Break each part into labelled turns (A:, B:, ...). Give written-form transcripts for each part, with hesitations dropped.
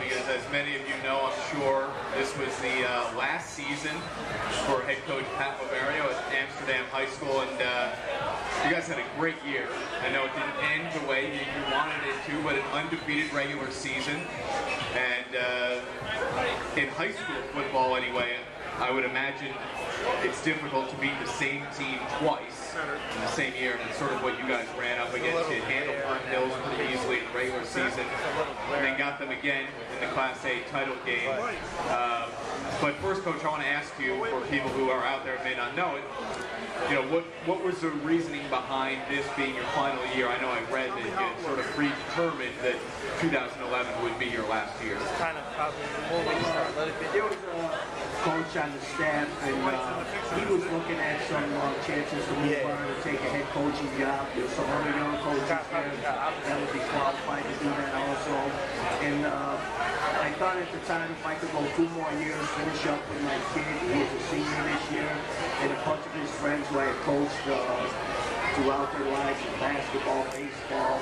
A: because as many of you know, I'm sure, this was the last season for head coach Pat Liverio at Amsterdam High School, and you guys had a great year. I know it didn't end the way you wanted it to, but an undefeated regular season. And in high school football anyway, I would imagine it's difficult to beat the same team twice in the same year, and it's sort of what you guys ran up against. You handled Burnt Hills pretty easily in the regular season, and then got them again in the Class A title game. But first, Coach, I want to ask you, for people who are out there and may not know it, you know, what was the reasoning behind this being your final year? I know I read that you sort of predetermined that 2011 would be your last year.
B: It's kind of probably before we start a little bit.
C: There was a coach on the staff, and he was looking at some chances to move on to take a head coaching job. There's some other young coaches there that would be qualified to do that also. And I thought at the time, if I could go 2 more years, finish up with my kid, he was a senior this year, and a bunch of his friends who I had coached throughout their lives in basketball, baseball,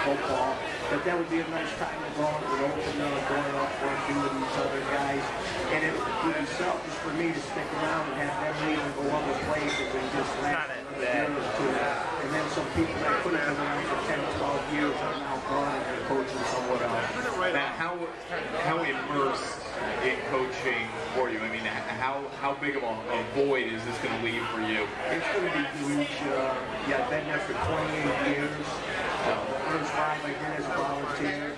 C: football, that would be a nice time to go. It would open the door up for a few of these other guys, and it would be selfish for me to stick around and have them leave and go other places and just last another year or two. And then some people that could have been around for 10, 12 years are now gone and they're coaching somewhere else.
A: Now, how immersed in coaching for you? I mean, how big of a void is this going to leave for you?
C: It's going to be huge. I've been there for 28 years. The first 5 I did as a volunteer.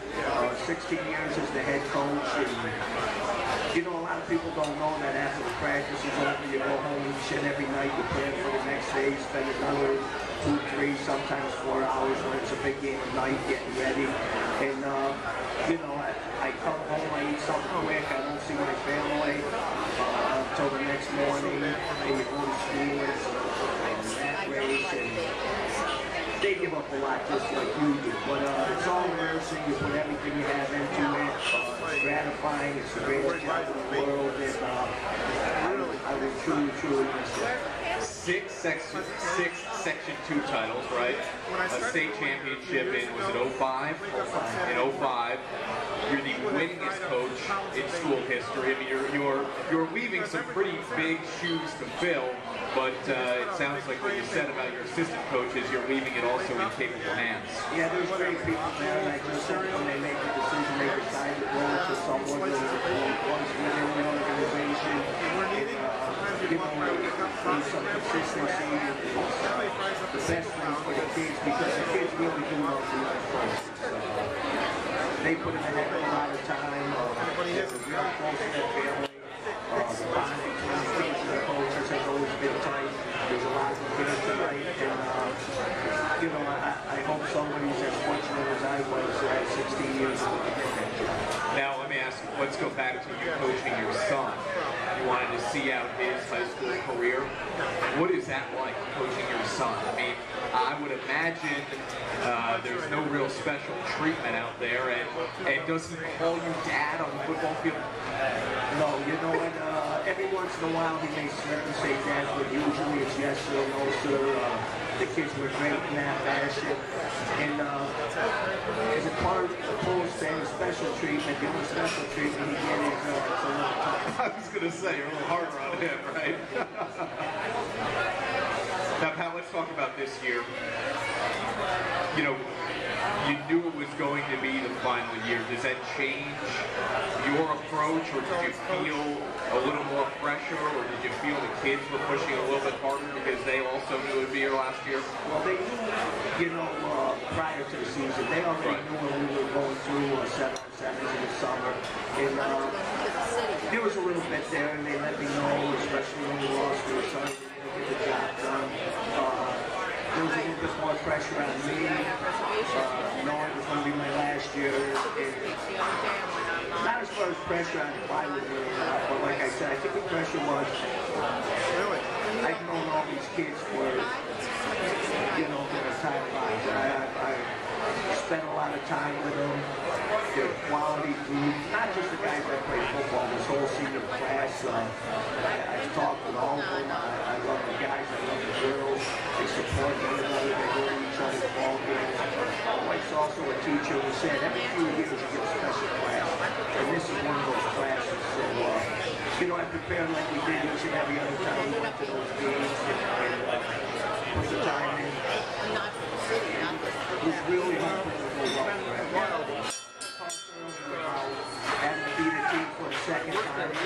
C: 16 years as the head coach. And, you know, a lot of people don't know that after the practice is over, you go home and shit every night, you plan for the next day, spend another 2, 3, sometimes 4 hours when it's a big game at night getting ready. And, you know, I come home, I eat something quick, I don't see my family until the next morning, and you go to school and rat race, and they give up a lot just like you do. But it's all immersing, you put everything you have into it, it's gratifying, it's the greatest job in the world, and I would truly miss it.
A: 6 Section 2 titles, right? A state championship in, was it 05? In 05. You're the winningest coach in school history. I mean, you're leaving some pretty big shoes to fill, but it sounds like what you said about your assistant coaches, you're leaving it also in capable hands.
C: Yeah, there's great people there, and I just hope when they make a decision, they decide to go to someone that wants within the organization. You know, need some consistency. It's the best thing for the kids, because the kids really do love the young folks. They put in a heck of a lot of time. They're really close to their family. The bonding between the kids and the coaches has always been tight. There's a lot of kids tonight, and you know, I hope somebody's as fortunate as I was 16 years ago to get that job.
A: Now, let me ask you, let's go back to you coaching your son. You wanted to see out his high school career. What is that like, coaching your son? I mean, I would imagine there's no real special treatment out there, and does he call you dad on the football field?
C: No, you know what, every once in a while he may slip and say dad, but usually it's yes sir, no sir. The kids were great in that fashion, and as a part opposed to any special treatment, the only special treatment he gets is it's a little tough.
A: I was going to say, you're a little harder on him, right? Now, Pat, let's talk about this year. You know, you knew it was going to be the final year. Does that change your approach, or did you feel a little more pressure, or did you feel the kids were pushing a little bit harder because they also knew it would be your last year?
C: Well, they knew, you know, prior to the season, they already knew when we were going through 7-on-7s in the summer, and there was a little bit there, and they let me know, especially when we lost to a son, they didn't get the job done. There was a little bit more pressure on me, knowing it was going to be my last year. Not as far as pressure on if I would win or not, but like I said, I think the pressure was, I've known all these kids for, you know, their entire lives. I spent a lot of time with them. They're quality group, not just the guys that play football, this whole senior class. I've talked with all of them. I love the guys, I love the girls. They support one another, they go to each other's ball games. My wife's also a teacher who said every few years you get a special class. prepared like we did each and every other time we went to those games and put the time in. It was really hard to go up. Having to beat a team for the second time.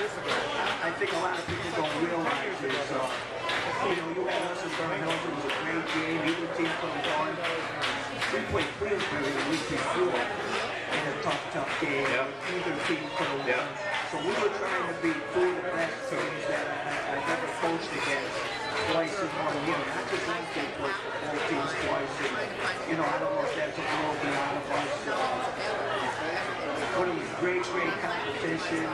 C: I think a lot of people don't realize is, you had us in Burn Hills. It was a great game. Either team could have won. We played Queensbury the week before in a tough game. Yep. Either team could have won. So we were trying to beat two of the best teams that I've ever coached against twice in 1 year. Not just one team, but both teams twice. And, I don't know if that's a little bit out of us. But it was great competition.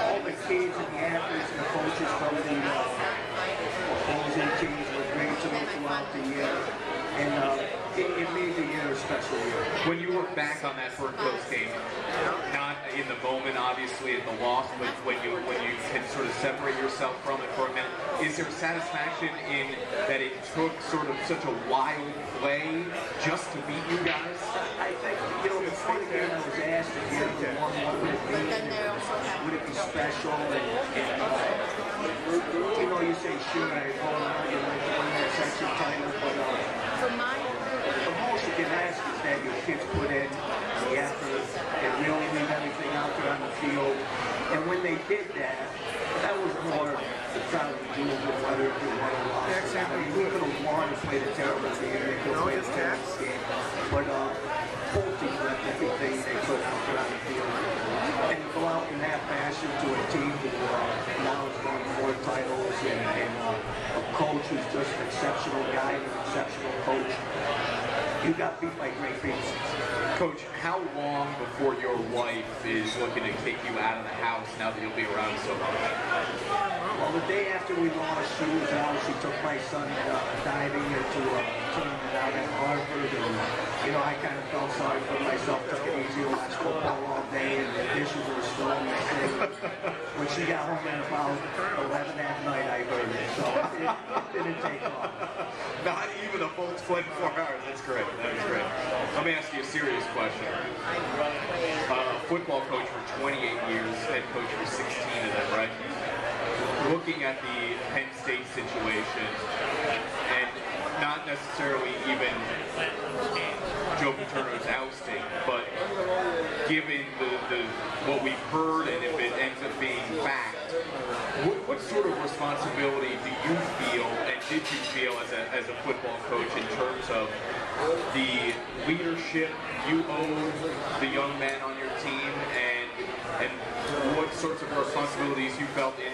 C: All the kids and the athletes and the coaches from the opposing teams were great to me throughout the year. And it made the year a special year.
A: When you look back on that Burn Hills game, not in the moment, obviously, at the loss, but when you can sort of separate yourself from it for a minute, is there satisfaction in that it took sort of such a wild play just to beat you guys?
C: I think, the point again I was asked again, what would it be? Would it be special? And you say, sure, I go on, you'd like to win that section title, but the most you can ask is that your kids put in the effort and really leave everything out there on the field. And when they did that, that was more the crowd of doing than whether it was won or lost. I mean, we could have won and played a terrible game. They could have played a terrible game. But both teams left everything they could out there on the field. And to go out in that fashion to a team who now has won 4 titles and a coach who's just an exceptional guy and an exceptional coach. You got beat by great people.
A: Coach, how long before your wife is looking to kick you out of the house now that you'll be around so much?
C: Well, the day after we lost, she was out. She took my son diving into a tournament out at Harvard. And, I kind of felt sorry for myself. Took it easy to watch football all day, and the dishes were still in the sink. When she got home at about 11 that night, I heard it. So it didn't take long.
A: Not even a full 24 hours. That's great. That's great. Let me ask you a serious question. Football coach for 28 years, head coach for 16 of them, right? Looking at the Penn State situation, and not necessarily even Joe Paterno's ousting, but given what we've heard, and if it ends up being fact, what sort of responsibility do you feel, and did you feel as a football coach in terms of the leadership you owe the young men on your team, and what sorts of responsibilities you felt in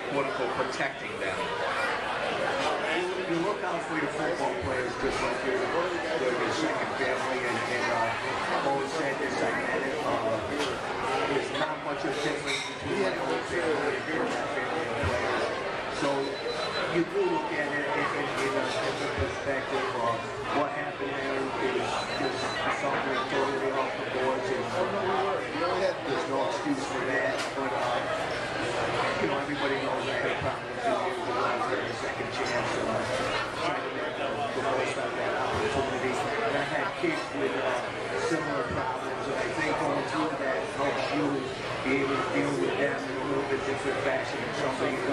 A: quote-unquote protecting them?
C: You look out for your football players just like your second family, and I've always said this, I get it. There's not much of a difference between my own family and that family of players. So you do look at it in a different perspective. What happened there is just something totally off the boards, and there's no excuse for that. But everybody knows I had a problem with 2 years ago. I was getting a second chance, and trying to make the most out of that opportunity. And I've had kids with similar problems, and I think going through that helps you be able to deal with them in a little bit different fashion than somebody who,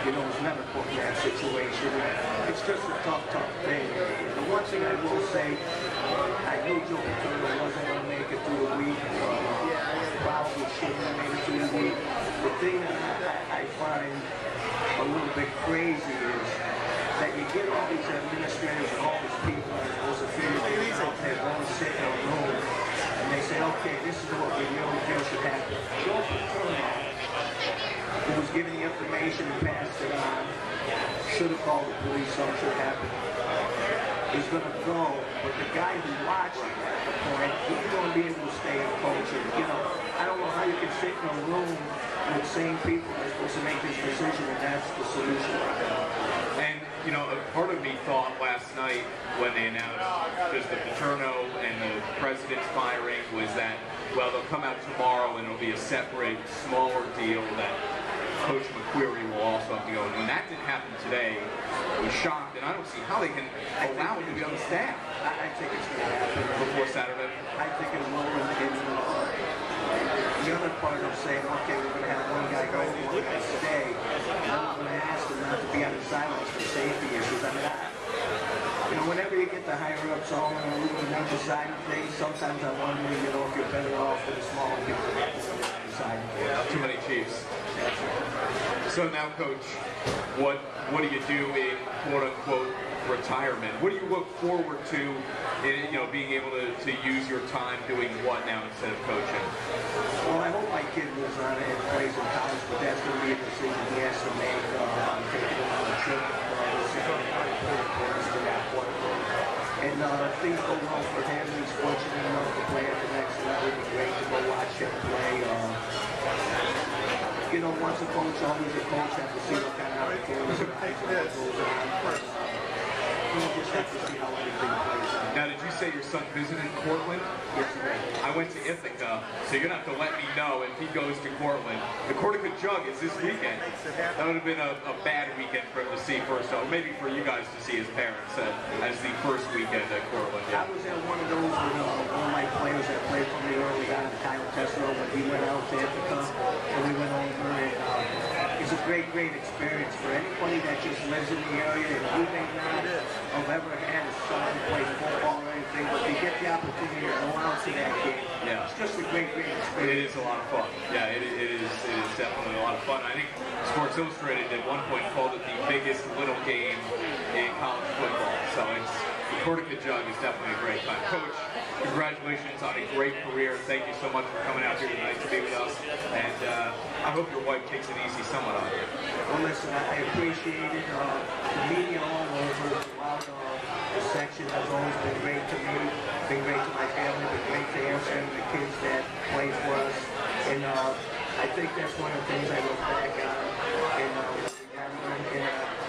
C: was never put in that situation. And it's just a tough thing. The one thing I will say, I knew Joe Paterno wasn't going to make it through the week. Probably shouldn't have made it through the week. The thing that I find a little bit crazy is that you get all these administrators and all these people that are supposed to figure things out, and they want to sit in a room, and they say, okay, this is what we really feel should happen. Joe Paterno, who was given the information and passed it on, should have called the police, so it should happen. He's going to go, but the guy who watched him at the point, he's going to be able to stay in coaching. I don't know how you can sit in a room with same people that are supposed to make this decision, and that's the solution right now.
A: And, part of me thought last night when they announced just the Paterno and the president's firing was that, well, they'll come out tomorrow and it'll be a separate, smaller deal that Coach McQuarrie will also have to go. And when that didn't happen today, I was shocked, and I don't see how they can allow him to be on the staff.
C: I think it's going to happen
A: before Saturday.
C: I think it will. The other part of saying, okay, we're going to have one guy go, one guy stay. And I'm going to ask him not to be on the sidelines for safety issues. I mean, you know, whenever you get the higher-ups all on the number side of things, sometimes I wonder, you know, if you're better off with the smaller people on the side of things.
A: Too many Chiefs. So now, Coach, what do you do in quote-unquote retirement? What do you look forward to in, you know, being able to use your time doing what now instead of coaching?
C: Well, I hope my kid moves on and plays in college, but that's going to be a decision he has to make. I'm taking him on a trip to that point. And things go well for him. He's fortunate enough to play at the next level. It'd be great to go watch him play. You know, once a coach, always a coach. Have to see what kind of opportunities goes on. You just have to see how everything plays out.
A: Now, did you say your son visited Cortland?
C: Yes, sir.
A: I went to Ithaca, so you're going to have to let me know if he goes to Cortland. The Cortica Jug is this weekend. That would have been a bad weekend for him to see first, or maybe for you guys to see his parents as the first weekend at Cortland.
C: Yeah. I was at one of those with one of my players that played for me early on, Tyler Tessero, when he went out to Ithaca, and we went over, and it's a great experience for anybody that just lives in the area, and you may not have ever had a son play football or anything, but you get the opportunity to go out to that game.
A: Yeah.
C: It's just a great experience.
A: It is a lot of fun. Yeah, it is definitely a lot of fun. I think Sports Illustrated at one point called it the biggest little game in college football. So the Cortica Jug is definitely a great time. Coach, congratulations on a great career. Thank you so much for coming out here tonight to be with us. And I hope your wife takes it easy somewhat on you.
C: Well, listen, I appreciate it. The media all over throughout the section has always been great to me, been great to my family, been great to Amsterdam and the kids that play for us. And I think that's one of the things I look back on. And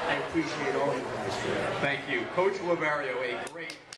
C: I appreciate all you guys for that.
A: Thank you. Coach Liverio, a great